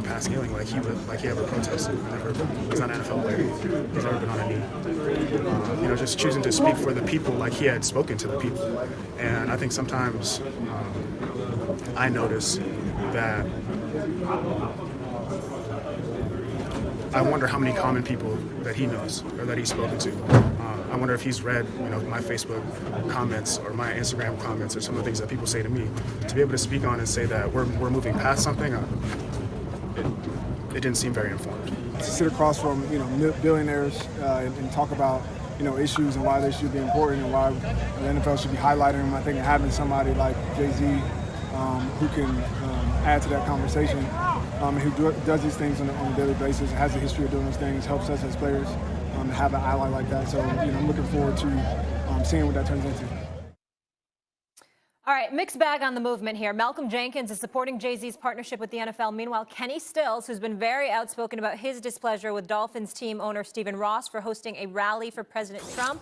past kneeling like he ever protested. He's not an NFL player. He's never been on a knee. Just choosing to speak for the people like he had spoken to the people. And I think sometimes I notice that I wonder how many common people that he knows or that he's spoken to. I wonder if he's read, my Facebook comments or my Instagram comments or some of the things that people say to me. To be able to speak on and say that we're moving past something, it didn't seem very informed. To sit across from billionaires and talk about issues and why they should be important and why the NFL should be highlighting them, I think having somebody like Jay-Z who can add to that conversation and who does these things on a daily basis, has a history of doing those things, helps us as players to have an ally like that. So I'm looking forward to seeing what that turns into. All right, mixed bag on the movement here. Malcolm Jenkins is supporting Jay-Z's partnership with the NFL. Meanwhile, Kenny Stills, who's been very outspoken about his displeasure with Dolphins team owner Stephen Ross for hosting a rally for President Trump,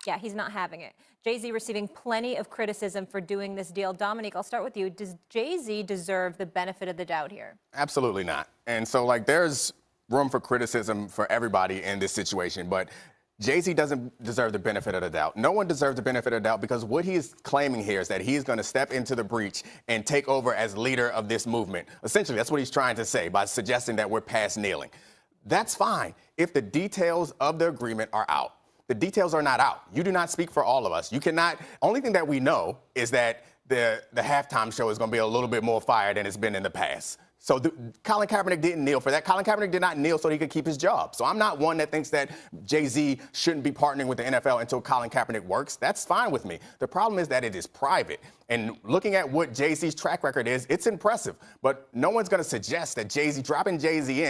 yeah, he's not having it. Jay-Z receiving plenty of criticism for doing this deal. Dominique, I'll start with you. Does Jay-Z deserve the benefit of the doubt here? Absolutely not. And so, there's room for criticism for everybody in this situation, but Jay-Z doesn't deserve the benefit of the doubt. No one deserves the benefit of the doubt because what he's claiming here is that he's going to step into the breach and take over as leader of this movement. Essentially, that's what he's trying to say by suggesting that we're past kneeling. That's fine if the details of the agreement are out. The details are not out. You do not speak for all of us. You cannot. Only thing that we know is that the halftime show is going to be a little bit more fire than it's been in the past. So Colin Kaepernick didn't kneel for that. Colin Kaepernick did not kneel so he could keep his job. So I'm not one that thinks that Jay-Z shouldn't be partnering with the NFL until Colin Kaepernick works. That's fine with me. The problem is that it is private. And looking at what Jay-Z's track record is, it's impressive. But no one's going to suggest that dropping Jay-Z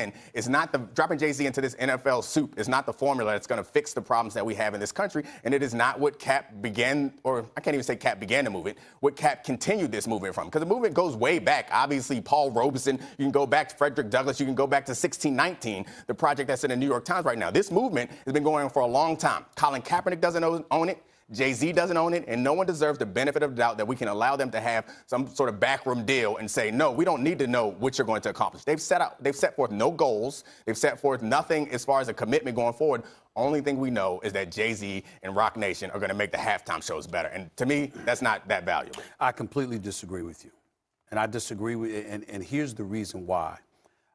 into this NFL soup is not the formula that's going to fix the problems that we have in this country. And it is not what Cap began, or I can't even say Cap began the movement, what Cap continued this movement from. Because the movement goes way back. Obviously, Paul Robeson, you can go back to Frederick Douglass, you can go back to 1619, the project that's in the New York Times right now. This movement has been going on for a long time. Colin Kaepernick doesn't own it. Jay-Z doesn't own it, and no one deserves the benefit of the doubt that we can allow them to have some sort of backroom deal and say, no, we don't need to know what you're going to accomplish. They've set forth no goals. They've set forth nothing as far as a commitment going forward. Only thing we know is that Jay-Z and Rock Nation are going to make the halftime shows better. And to me, that's not that valuable. I completely disagree with you. And I disagree with, and here's the reason why.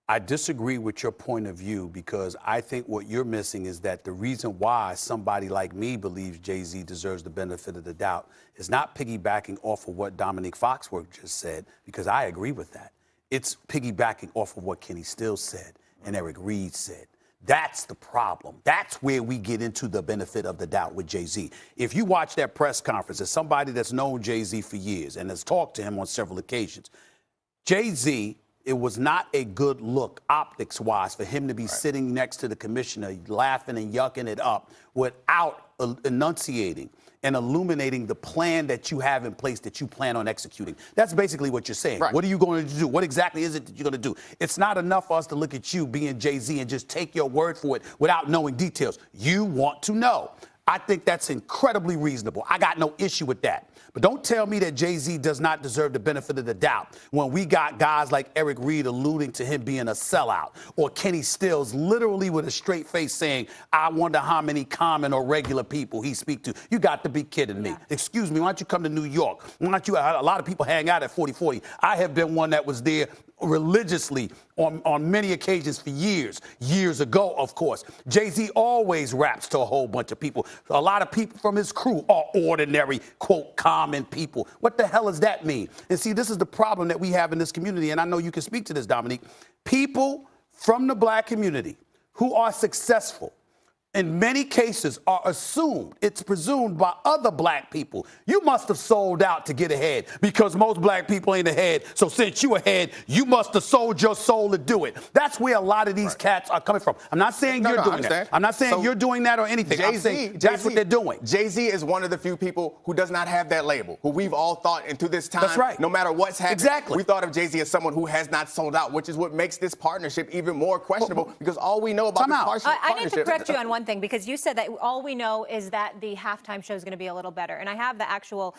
I disagree with your point of view because I think what you're missing is that the reason why somebody like me believes Jay-Z deserves the benefit of the doubt is not piggybacking off of what Dominique Foxworth just said, because I agree with that. It's piggybacking off of what Kenny Stills said and Eric Reid said. That's the problem. That's where we get into the benefit of the doubt with Jay-Z. If you watch that press conference, as somebody that's known Jay-Z for years and has talked to him on several occasions, Jay-Z, it was not a good look optics-wise for him to be sitting next to the commissioner, laughing and yucking it up without enunciating and illuminating the plan that you have in place that you plan on executing. That's basically what you're saying. Right. What are you going to do? What exactly is it that you're going to do? It's not enough for us to look at you being Jay-Z and just take your word for it without knowing details. You want to know. I think that's incredibly reasonable. I got no issue with that. But don't tell me that Jay-Z does not deserve the benefit of the doubt when we got guys like Eric Reid alluding to him being a sellout, or Kenny Stills literally with a straight face saying, I wonder how many common or regular people he speak to. You got to be kidding me. Excuse me, why don't you come to New York? Why don't you, a lot of people hang out at 4040. I have been one that was there religiously on many occasions for years ago, of course. Jay-Z always raps to a whole bunch of people. A lot of people from his crew are ordinary, quote, common people. What the hell does that mean? And see, this is the problem that we have in this community, and I know you can speak to this, Dominique. People from the black community who are successful in many cases are assumed, it's presumed by other black people. You must have sold out to get ahead because most black people ain't ahead. So since you ahead, you must have sold your soul to do it. That's where a lot of these cats are coming from. I'm not saying you're doing that. I'm not saying you're doing that or anything. I'm saying that's what they're doing. Jay-Z is one of the few people who does not have that label, who we've all thought into this time. That's right. No matter what's happened. Exactly. We thought of Jay-Z as someone who has not sold out, which is what makes this partnership even more questionable because all we know about this partnership. I need to correct you on one thing because you said that all we know is that the halftime show is going to be a little better. And I have the actual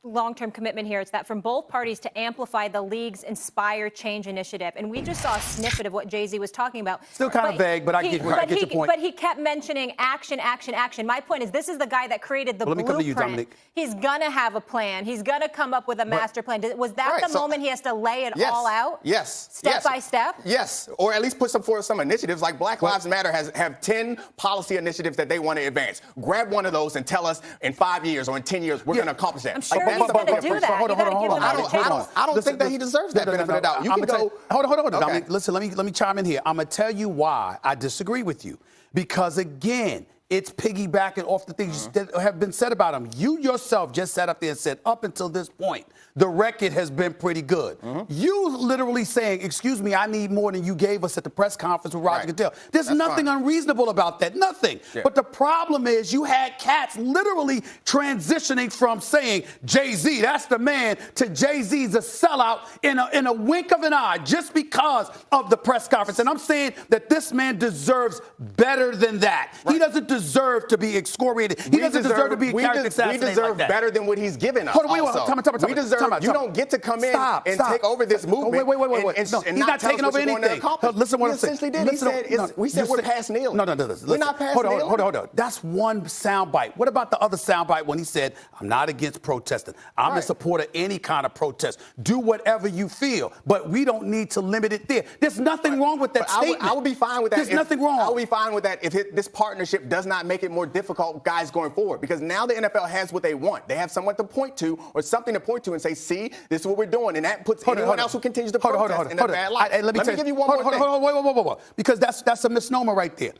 long-term commitment here. It's that from both parties to amplify the league's Inspire Change initiative. And we just saw a snippet of what Jay-Z was talking about. Still kind of vague, but I get your point. But he kept mentioning action, action, action. My point is, this is the guy that created the blueprint. Let me come to you, Dominic. He's going to have a plan. He's going to come up with a master plan. Was that Right, the moment he has to lay it all out? Yes. Step by step? Yes. Or at least put forth some initiatives like Black Lives Matter have 10 policy initiatives that they want to advance. Grab one of those and tell us in 5 years or in 10 years we're going to accomplish that. I'm sure he's going to do that. Hold on. I don't think that he deserves that benefit of the doubt. You can go. Hold on. Okay. Dominic, listen, let me chime in here. I'm going to tell you why I disagree with you. Because, again, it's piggybacking off the things that have been said about him. You yourself just sat up there and said, up until this point, the record has been pretty good. You literally saying, excuse me, I need more than you gave us at the press conference with Roger Goodell. There's nothing unreasonable about that. Nothing. Yeah. But the problem is you had cats literally transitioning from saying Jay-Z, that's the man, to Jay-Z's a sellout in a wink of an eye just because of the press conference. And I'm saying that this man deserves better than that. Right. He doesn't deserve to be excoriated. He doesn't deserve to be a character assassinated. We deserve like that. better than what he's given us. Hold on, We deserve. You don't get to come in and take over this movement. Wait. And He's not taking over anything. Listen what I'm saying. Essentially did. We said we're past kneeling. No. We're not past kneeling. Hold on. That's one soundbite. What about the other soundbite when he said, I'm not against protesting. I'm in support of any kind of protest. Do whatever you feel. But we don't need to limit it there. There's nothing wrong with that statement. I would be fine with that. There's nothing wrong. I would be fine with that if this partnership does not make it more difficult, guys, going forward. Because now the NFL has what they want. They have someone to point to or something to point to and say, see, this is what we're doing. And that puts anyone else who continues to protest in a bad light. Let me give you one more thing. Wait. Because that's a misnomer right there.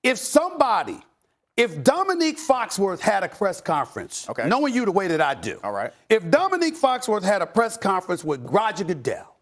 If Dominique Foxworth had a press conference, knowing you the way that I do, all right. If Dominique Foxworth had a press conference with Roger Goodell,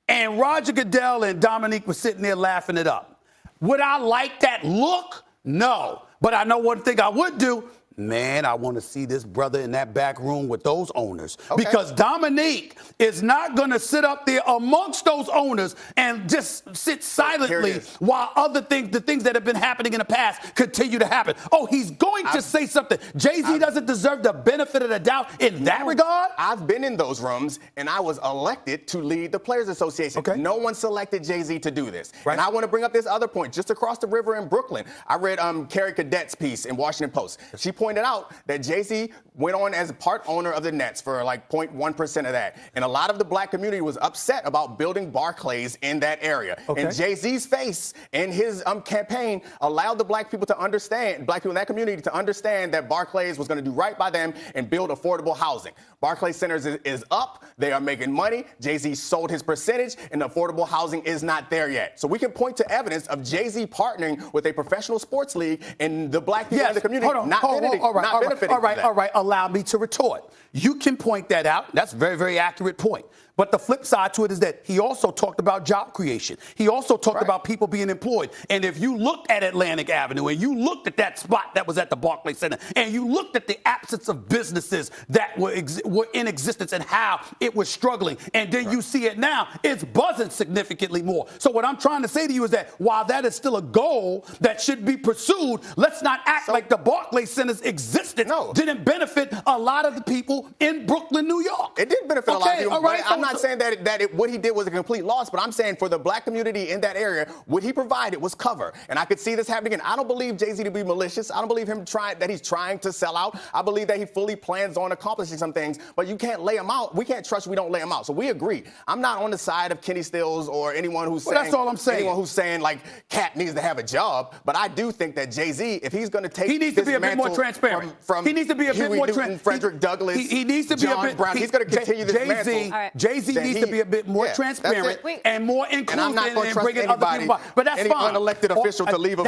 and Roger Goodell and Dominique were sitting there laughing it up, would I like that look? No. But I know one thing I would do. Man, I want to see this brother in that back room with those owners. Because Dominique is not going to sit up there amongst those owners and just sit silently while the things that have been happening in the past continue to happen. Oh, he's going to say something. Jay-Z doesn't deserve the benefit of the doubt in that regard? I've been in those rooms, and I was elected to lead the Players Association. No one selected Jay-Z to do this. And I want to bring up this other point. Just across the river in Brooklyn, I read Carrie Cadet's piece in Washington Post. She pointed out that Jay-Z went on as a part owner of the Nets for like 0.1% of that. And a lot of the black community was upset about building Barclays in that area. And Jay-Z's face and his campaign allowed the black people in that community to understand that Barclays was going to do right by them and build affordable housing. Barclays Centers is up. They are making money. Jay-Z sold his percentage, and the affordable housing is not there yet. So we can point to evidence of Jay-Z partnering with a professional sports league and the black people in the community not benefiting from that. All right. Allow me to retort. You can point that out. That's a very, very accurate point. But the flip side to it is that he also talked about job creation. He also talked about people being employed. And if you looked at Atlantic Avenue and you looked at that spot that was at the Barclays Center and you looked at the absence of businesses that were in existence and how it was struggling, and then you see it now, it's buzzing significantly more. So what I'm trying to say to you is that while that is still a goal that should be pursued, let's not act like the Barclays Center's existence didn't benefit a lot of the people in Brooklyn, New York. It did benefit a lot of people. I'm not saying that what he did was a complete loss, but I'm saying for the black community in that area, what he provided was cover. And I could see this happening again. I don't believe Jay-Z to be malicious. I don't believe that he's trying to sell out. I believe that he fully plans on accomplishing some things, but you can't lay him out. We can't trust we don't lay him out. So we agree. I'm not on the side of Kenny Stills or anyone who's saying, that's all I'm saying. Anyone who's saying like Cat needs to have a job, but I do think that Jay-Z, if he's going to take he needs to be a bit more transparent. He needs to be a bit more transparent. Frederick Douglass, he needs to be John a bit. Brown. He's going to continue this mantle. Jay-Z needs to be a bit more transparent and more inclusive and I'm not going to trust bringing other people. But that's any fine. Unelected official to leave a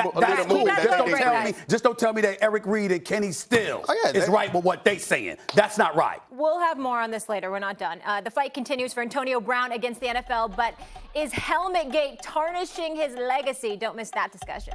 movement. Just don't tell me that Eric Reed and Kenny Stills is right with what they saying. That's not right. We'll have more on this later. We're not done. The fight continues for Antonio Brown against the NFL, but is Helmetgate tarnishing his legacy? Don't miss that discussion.